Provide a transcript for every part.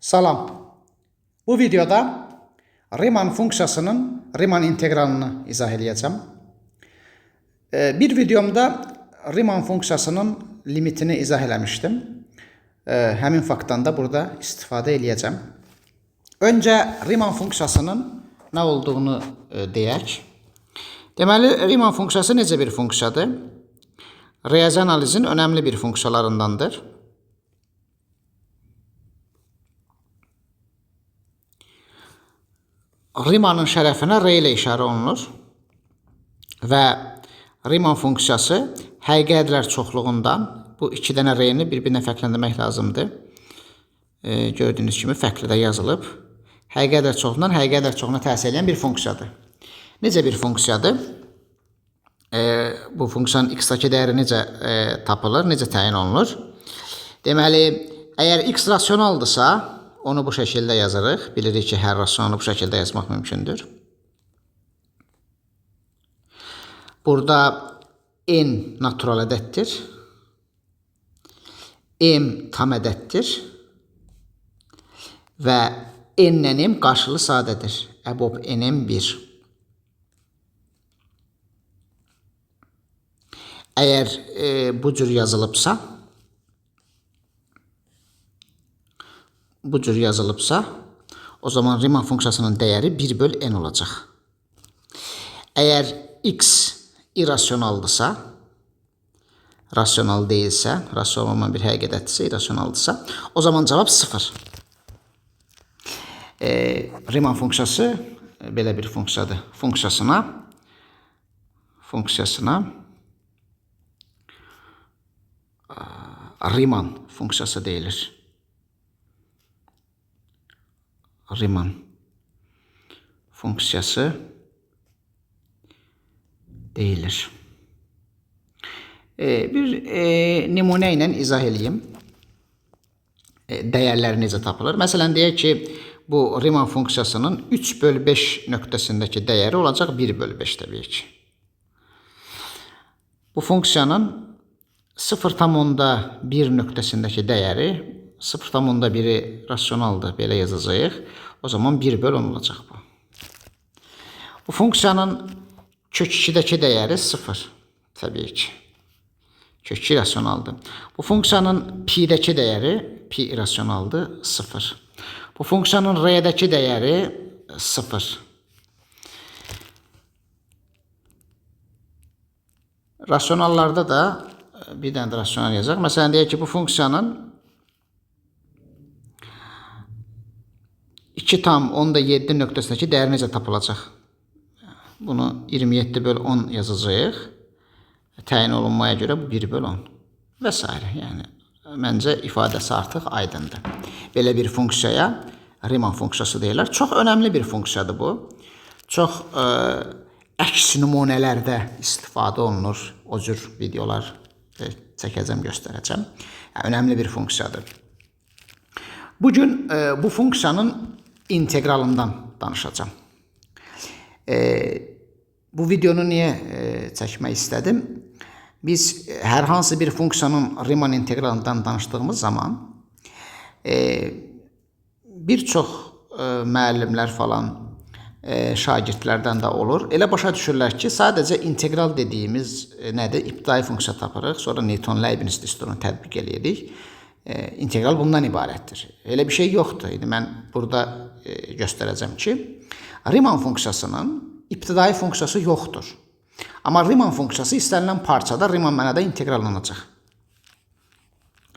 Salam. Bu videoda Riemann funksiyasının Riemann integralını izah edeceğim. Bir videomda Riemann funksiyasının limitini izah eləmişdim. Həmin faktdan da burada istifadə edeceğim. Önce Riemann funksiyasının ne olduğunu deyək. Deməli, Riemann funksiyası necə bir funksiyadır? Riyazi analizin önemli bir funksiyalarındandır. Riemann'ın şərəfinə R ilə işarə olunur və Riemann funksiyası həqiqi ədlər çoxluğundan bu iki dənə R-ni bir-birinə fərqləndirmək lazımdır. Gördüyünüz kimi fərqli də yazılıb. Həqiqi ədlər çoxluğundan həqiqi ədlər çoxluğuna təsir edən bir funksiyadır. Necə bir funksiyadır? Bu funksiyanın x-daki dəyəri necə tapılır, necə təyin olunur? Deməli, əgər x rasionaldırsa, onu bu şəkildə yazırıq. Bilirik ki, hər rasionalı bu şəkildə yazmaq mümkündür. Burada n natural ədəddir. M tam ədəddir. Və n-lə m qarşılı sadədir. Əbob n-m 1. Əgər bu cür yazılıbsa, o zaman Riemann funksiyasının dəyəri 1/n olacaq. Əgər x irrasionaldırsa, rasional deyilsə, rasional olmayan bir həqiqi ədəddirsə, irrasionaldırsa, o zaman cavab 0. Riemann funksiyası belə bir funksiyadır. Funksiyasına Riemann funksiyası deyilir. Riemann funksiyası deyilir. Bir nümunə ilə izah edeyim. Dəyərlər necə tapılır? Məsələn, deyək ki, bu Riemann funksiyasının 3/5 nöqtəsindəki dəyəri olacaq 1/5 təbii ki. Bu funksiyanın 0,1 nöqtəsindəki dəyəri 0,1'i rasionaldır, belə yazacağıq. O zaman 1/10 olacaq bu. Bu funksiyanın kök 2'dəki dəyəri 0, təbii ki. Kök 2 rasionaldır. Bu funksiyanın pi-dəki dəyəri, pi irrasionaldır, 0. Bu funksiyanın r-dəki dəyəri 0. Rasionallarda da bir dənə də rasional yazacaq. Məsələn, deyək ki, bu funksiyanın 2,7 nöqtəsindəki dəyəri necə tapılacaq? Bunu 27/10 yazacağıq. Təyin olunmaya görə bu 1/10 və s. Yəni, məncə ifadəsi artıq aydındır. Belə bir funksiyaya Riemann funksiyası deyirlər. Çox önəmli bir funksiyadır bu. Çox əks nümunələrdə istifadə olunur. O cür videolar çəkəcəm, göstərəcəm. Yəni, önəmli bir funksiyadır. Bugün bu funksiyanın integralından danışacağım. Bu videonu niyə çəkmək istədim? Biz hər hansı bir funksiyanın Riemann integralından danışdığımız zaman bir çox müəllimlər falan, şagirdlərdən də olur. Elə başa düşürlər ki, sadəcə integral dediyimiz nədir? İbtidai funksiya tapırıq, sonra Newton-Leibniz düsturunu tətbiq edirik. İntegral bundan ibarətdir. Elə bir şey yoxdur. Mən burada göstərəcəm ki, Riemann funksiyasının ibtidai funksiyası yoxdur. Amma Riemann funksiyası istənilən parçada Riemann mənada integrallanacaq.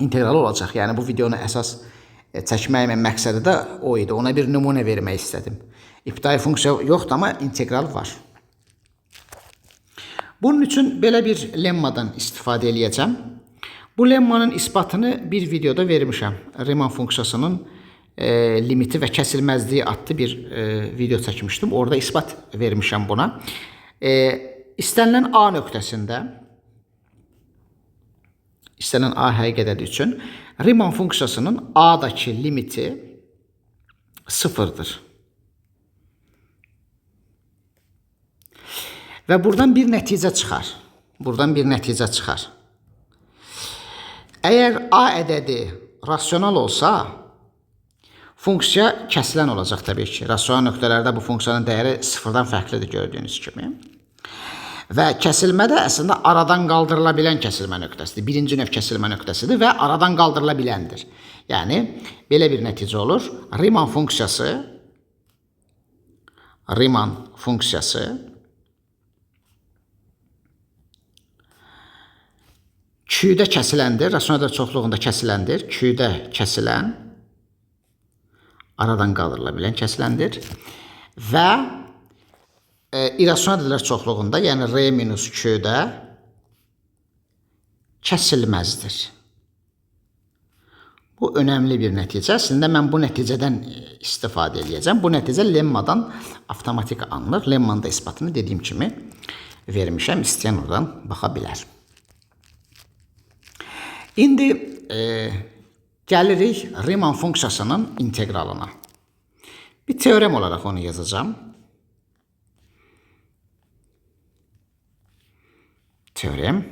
İntegral olacaq. Yəni, bu videonu əsas çəkməyimin məqsədi də o idi. Ona bir nümunə vermək istədim. İbtidai funksiya yoxdur, amma integral var. Bunun üçün belə bir lemmadan istifadə edəcəm. Bu lemmanın isbatını bir videoda vermişəm. Riemann funksiyasının limiti və kəsilməzliyi adlı bir video çəkmişdim. Orada isbat vermişəm buna. İstənilən A nöqtəsində, istənilən A həqiqi ədədi üçün Riemann funksiyasının A'dakı limiti 0'dır. Və buradan bir nəticə çıxar. Əgər A ədədi rasional olsa, Funksiya kəsilən olacaq təbii ki. Rasional nöqtələrdə bu funksiyanın dəyəri sıfırdan fərqlidir gördüyünüz kimi. Və kəsilmədə əslində aradan qaldırıla bilən kəsilmə nöqtəsidir. Birinci növ kəsilmə nöqtəsidir və aradan qaldırıla biləndir. Yəni, belə bir nəticə olur. Riemann funksiyası Q-də kəsiləndir, rasional ədəd çoxluğunda kəsiləndir. Q-də kəsilən, aradan qaldırıla bilən kəsiləndir. Və irrasional ədədlər çoxluğunda, yəni R minus Q-də kəsilməzdir. Bu önəmli bir nəticə. Əslində mən bu nəticədən istifadə edəcəm. Bu nəticə lemmadan avtomatik alınır. Lemmanın da isbatını dediyim kimi vermişəm. İstəyən oradan baxa bilər. İndi gəlirik Riemann funksiyasının integralına. Bir teorem olaraq onu yazacağım. Teorem.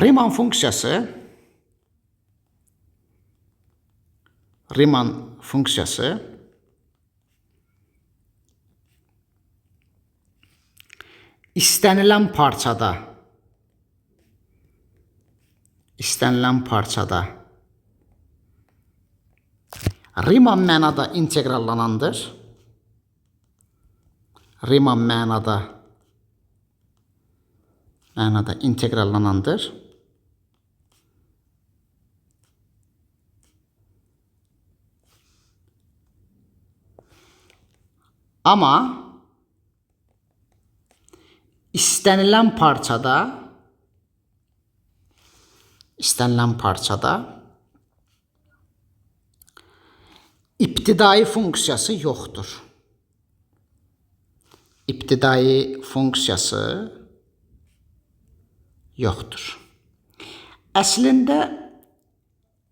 Riemann funksiyası istənilən Riemann mənada integrallanandır. Riemann mənada integrallanandır. Amma istənilən parçada İptidai funksiyası yoxdur. İptidai funksiyası yoxdur. Əslində,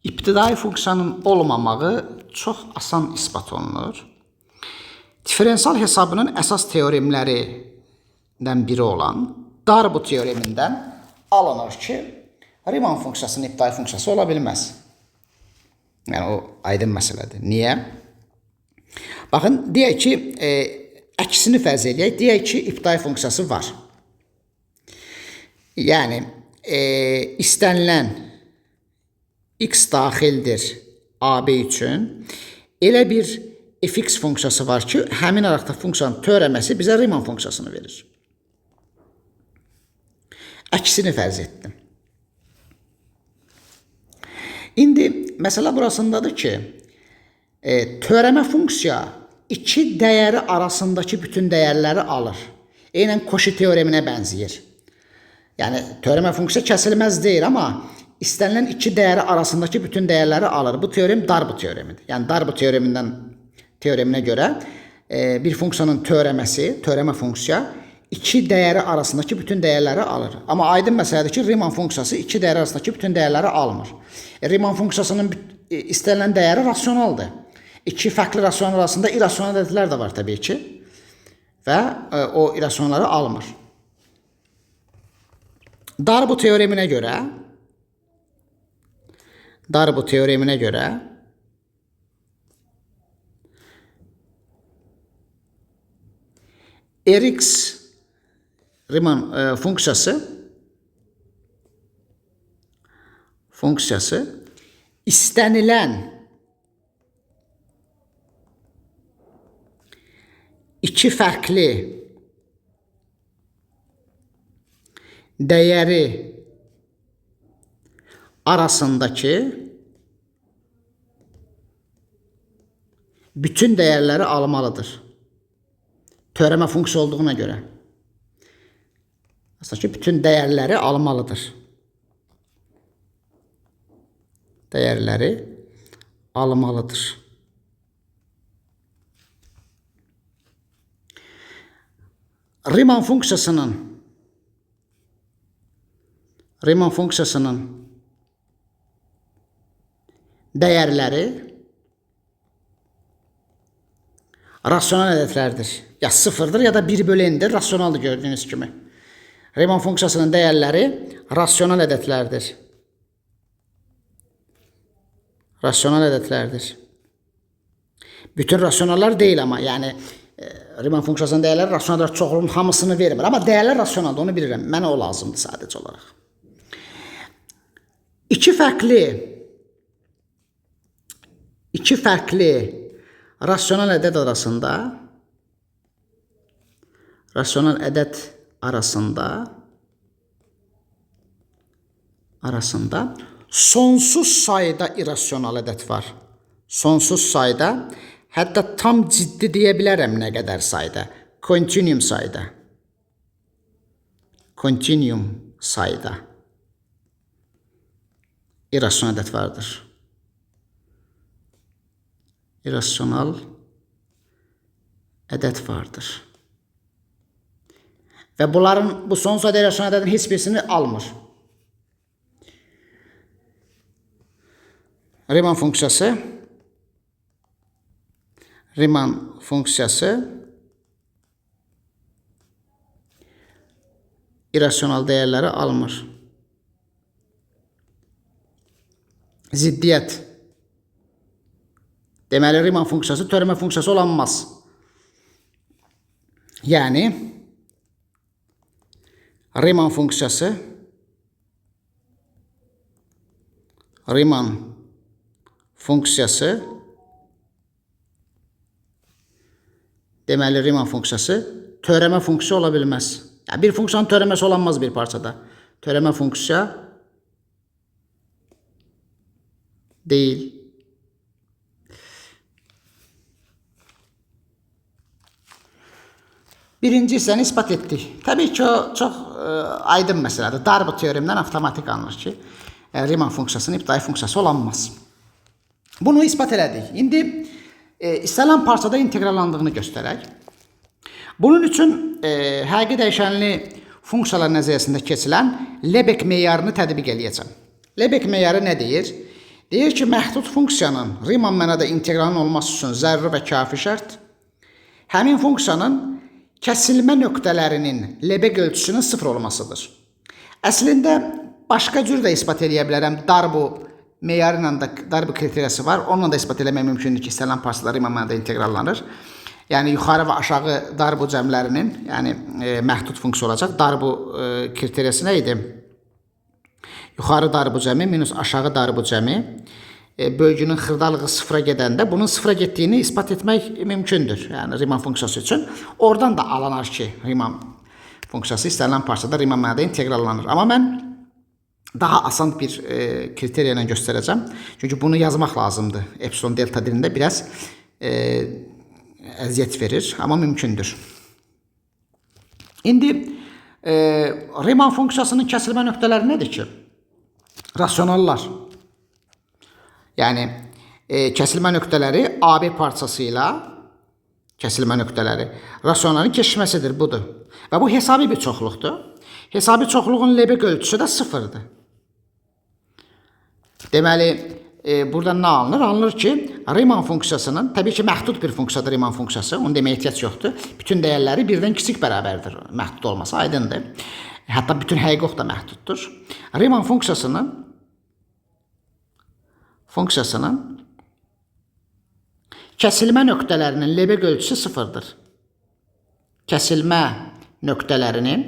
İptidai funksiyanın olmamağı çox asan isbat olunur. Diferensial hesabının əsas teoremlərindən biri olan Darboux teoremindən alınır ki, Riemann funksiyasının iptidai funksiyası ola bilməz. Yəni, o aydın məsələdir. Niyə? Baxın, deyək ki, əksini fərz edək. Deyək ki, iptidai funksiyası var. Yəni, istənilən x daxildir AB üçün elə bir fx funksiyası var ki, həmin araqda funksiyanın törəməsi bizə Riemann funksiyasını verir. Əksini fərz etdim. İndi məsələ burasındadır ki, törəmə funksiya iki dəyəri arasındakı bütün dəyərləri alır. Eynən Cauchy teoreminə bənzəyir. Yəni, törəmə funksiya kəsilməz deyil, amma istənilən iki dəyəri arasındakı bütün dəyərləri alır. Bu teorem Darboux teoremidir. Yəni, Darboux teoreminə görə bir funksiyanın törəmə funksiya iki dəyəri arasındakı bütün dəyərləri alır. Amma aydın məsələdir ki, Riemann funksiyası iki dəyəri arasındakı bütün dəyərləri almır. Riemann funksiyasının istənilən dəyəri rasionaldır. İki fərqli rasional arasında irrasional ədədlər də var təbii ki. Və o irrasionalları almır. Darboux teoreminə görə Rx Riemann funksiyası istənilən iki fərqli dəyəri arasındakı bütün dəyərləri almalıdır. Törəmə funksiya olduğuna görə. Aslında ki, bütün dəyərləri almalıdır. Dəyərləri almalıdır. Riemann funksiyasının dəyərləri rasional ədədlərdir. Ya sıfırdır ya da 1/n-dir. Rasionaldır gördüyünüz kimi. Riemann funksiyasının dəyərləri rasional ədədlərdir. Rasyonal ədədlərdir. Bütün rasyonallar deyil ama, yani Riemann funksiyasının dəyərləri rasyonallar çoxluğunun hamısını vermir. Ama dəyərlər rasyonaldır, onu bilirəm. Mənə o lazımdır sadəcə olaraq. İki fərqli rasyonal ədəd arasında sonsuz sayda irrasyonal ədəd var. Sonsuz sayda, hətta tam ciddi deyə bilərəm nə qədər sayda. Kontinuum sayda irrasyonal ədəd vardır. İrrasyonal ədəd vardır. Və bu sonsuz sayda irrasyonal ədədin heç birisini almır. Riemann funksiyası irrasyonal dəyərləri almır. Ziddiyyət. Deməli, Riemann funksiyası törəmə funksiyası olanmaz. Yəni, Riemann funksiyası deməli, Riemann funksiyası törəmə funksiya ola bilməz. Yəni, bir funksiyanın törəməsi olanmaz bir parçada. Törəmə funksiya deyil. Birinci hissəni ispat etdik. Təbii ki, o çox aydın məsələdir. Darbo teoremindən avtomatik anılır ki, Riemann funksiyasının ibtidai funksiyası olanmaz. Bunu ispat elədik. İndi istənilən parçada integrallandığını göstərək. Bunun üçün həqiqi dəyişənli funksiyalar nəzəriyyəsində keçilən Lebek meyarını tətbiq eləyəcəm. Lebek meyarı nə deyir? Deyir ki, məhdud funksiyanın Riemann mənada integralının olması üçün zəruri və kafi şərt həmin funksiyanın kəsilmə nöqtələrinin Lebek ölçüsünün 0 olmasıdır. Əslində, başqa cür də ispat edə bilərəm. Darbo meyarı ilə də Darbo kriteriyası var. Onunla da ispat eləmək mümkündür ki, istənilən parçalar Riemann mənada integrallanır. Yəni, yuxarı və aşağı Darbo cəmlərinin, yəni məhdud funksiya olacaq. Darbo kriteriyası nə idi? Yuxarı Darbo cəmi minus aşağı Darbo cəmi bölgünün xırdalığı sıfıra gedəndə bunun sıfıra getdiyini ispat etmək mümkündür. Yəni, Riemann funksiyası üçün. Oradan da alanar ki, Riemann funksiyası istənilən parçada Riemann mənada integrallanır. Amma mən daha asan bir kriteriya ilə göstərəcəm. Çünki bunu yazmaq lazımdır. Epsilon delta dilində biraz əziyyət verir, amma mümkündür. İndi Riemann funksiyasının kəsilmə nöqtələri nədir ki? Rasyonallar. Yəni, kəsilmə nöqtələri AB parçası ilə kəsilmə nöqtələri rasyonalın keçişməsidir, budur. Və bu hesabi bir çoxluqdur. Hesabi çoxluğun Lebek ölçüsü də 0-dır. Deməli, burada nə alınır? Alınır ki, Riemann funksiyasının, təbii ki, məhdud bir funksiyadır Riemann funksiyası, onun deməyə ehtiyac yoxdur. Bütün dəyərləri birdən kiçik bərabərdir, məhdud olması aydındır. Hətta bütün həqiqi ox da məhduddur. Riemann funksiyasının kəsilmə nöqtələrinin Lebek ölçüsü 0-dır. Kəsilmə nöqtələrinin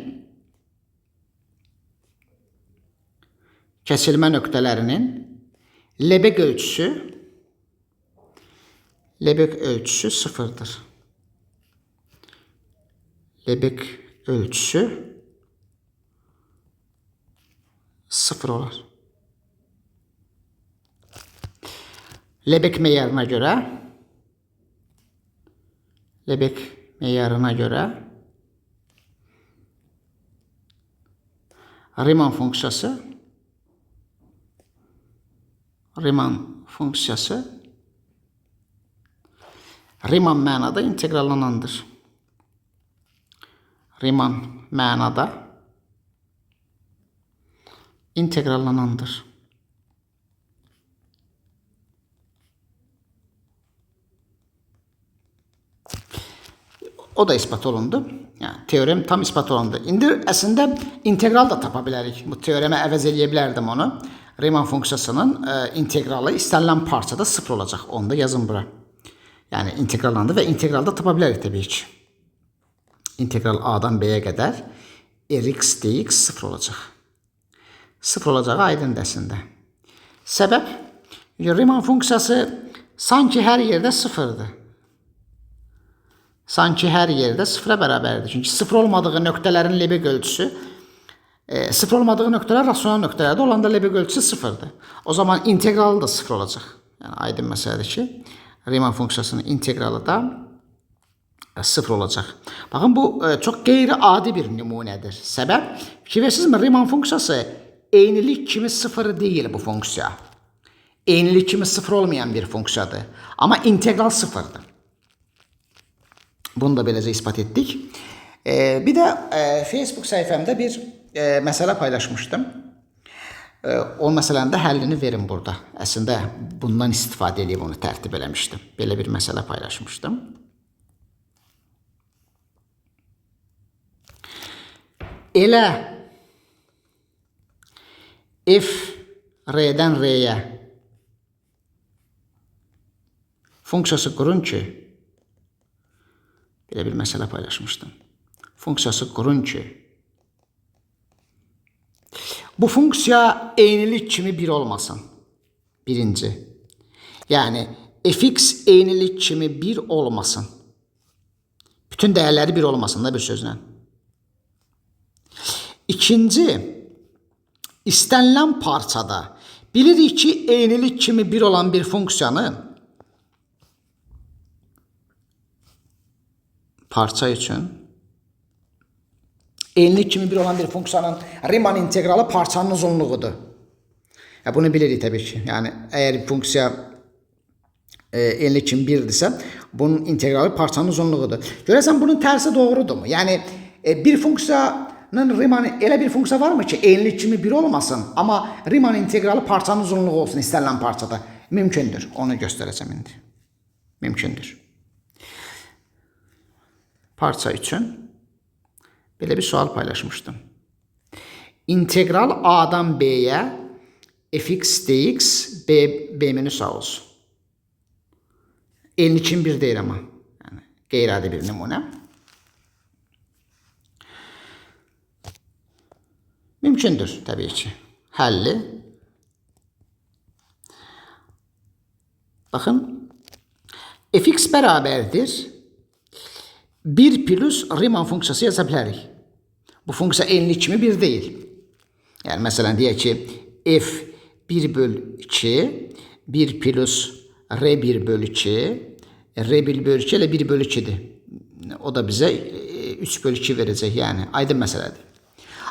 Lebek ölçüsü 0-dır. Lebek ölçüsü 0 olar. Lebek meyarına görə Riemann funksiyası Riemann mənada integrallanandır. Riemann mənada integrallanandır. O da ispat olundu. Yəni, teorem tam ispat olundu. İndi əslində integral da tapa bilərik. Bu teoremə əvəz eləyə bilərdim onu. Riemann funksiyasının integralı istənilən parçada 0 olacaq. Onu da yazın bura. Yəni integrallandı və integralda tapa bilərik təbii ki. İntegral A-dan B-yə qədər Rx dx 0 olacaq. 0 olacağı aydındır əslində. Səbəb, Riemann funksiyası sanki hər yerdə 0'dır. Sanki hər yerdə 0'a bərabərdir. Çünki 0 olmadığı nöqtələrin Lebesgue ölçüsü 0 olmadığı nöqtələr rasional nöqtələrdə olanda Lebesgue ölçüsü 0'dır. O zaman integralı da 0 olacaq. Yəni aydın məsələdir ki, Riemann funksiyasının integralı da 0 olacaq. Baxın, bu çox qeyri-adi bir nümunədir. Səbəb, fikir versiniz mi? Riemann funksiyası eynilik kimi 0 deyil bu funksiya. Eynilik kimi 0 olmayan bir funksiyadır. Amma integral 0'dır. Bunu da beləcə ispat etdik. Bir də Facebook səhifəmdə bir məsələ paylaşmışdım. O məsələnin də həllini verin burada. Əslində bundan istifadə edib onu tərtib eləmişdim. Belə bir məsələ paylaşmışdım. Elə f r-dən r-yə funksiyası qurun ki, belə bir məsələ paylaşmışdım. Funksiyası qurun ki, bu funksiya eynilik kimi 1 olmasın. Birinci. Yəni fx eynilik kimi 1 olmasın. Bütün dəyərləri 1 olmasın da bir sözlə. İkinci, istənilən parçada bilirik ki, eynilik kimi 1 olan bir funksiyanı parça üçün eynilik kimi 1 olan bir funksiyanın Riemann integralı parçanın uzunluğudur. Bunu bilirik təbii ki. Yəni əgər funksiya eynilik kimi 1'dirsə, bunun integralı parçanın uzunluğudur. Görəsən bunun tərsi doğrudurmu? Yəni bir funksiyanın Riemann elə bir funksiya varmı ki, eynilik kimi 1 olmasın, amma Riemann integralı parçanın uzunluğu olsun istənilən parçada? Mümkündür. Onu göstərəcəm indi. Mümkündür. Parça üçün belə bir sual paylaşmışdım. İntegral A'dan B'yə fx dx b minus a olsun. Eynilik kimi 1 deyil amma. Yəni, qeyri-adi bir nümunə. Mümkündür təbii ki. Həlli. Baxın. Fx bərabərdir 1 plus Riemann funksiyası yaza bilərik. Bu funksiya eynilik kimi 1 deyil. Yəni, məsələn, deyək ki, f 1 bölü 2, 1 plus r1 bölü 2, r1 bölü 2 ilə 1 bölü 2'dir. O da bizə 3 bölü 2 verəcək, yəni, aydın məsələdir.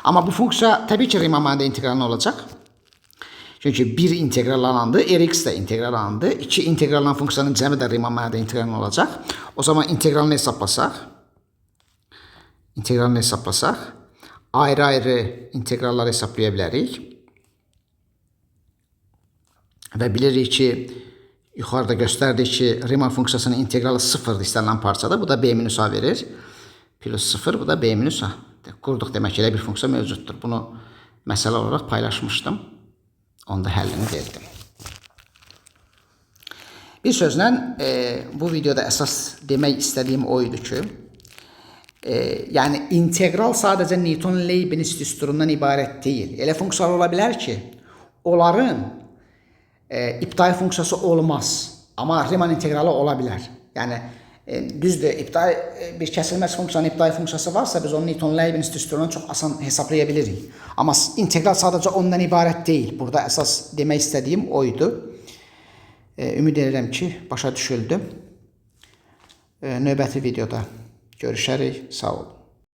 Amma bu funksiya təbii ki, Riemann mənada integralına olacaq. Çünki 1 integrallandı, rx də integrallandı. 2 integrallanan funksiyanın cəmi də Riemann mənada integralına olacaq. O zaman integralını hesablasaq, ayrı-ayrı integralları hesablaya bilərik. Və bilirik ki, yuxarıda göstərdik ki, Riemann funksiyasının integralı 0'dır istənilən parçada. Bu da b minus a verir. Plus 0, bu da b minus a. Qurduq demək ki, elə bir funksiya mövcuddur. Bunu məsələ olaraq paylaşmışdım. Onda həllini verdim. Bir sözlə, bu videoda əsas demək istədiyim o idi ki, yəni integral sadəcə Newton-Leibniz düsturundan ibarət deyil. Elə funksiyalar ola bilər ki, onların iptai funksiyası olmaz, amma Riemann integralı ola bilər. Yəni, düzdür, bir kəsilməz funksiyanın iptai funksiyası varsa, biz onu Newton-Leibniz düsturundan çox asan hesablaya bilirik. Amma integral sadəcə ondan ibarət deyil. Burada əsas demək istədiyim o idi. Ümid edirəm ki, başa düşüldü. Növbəti videoda görüşərik. Sağ olun.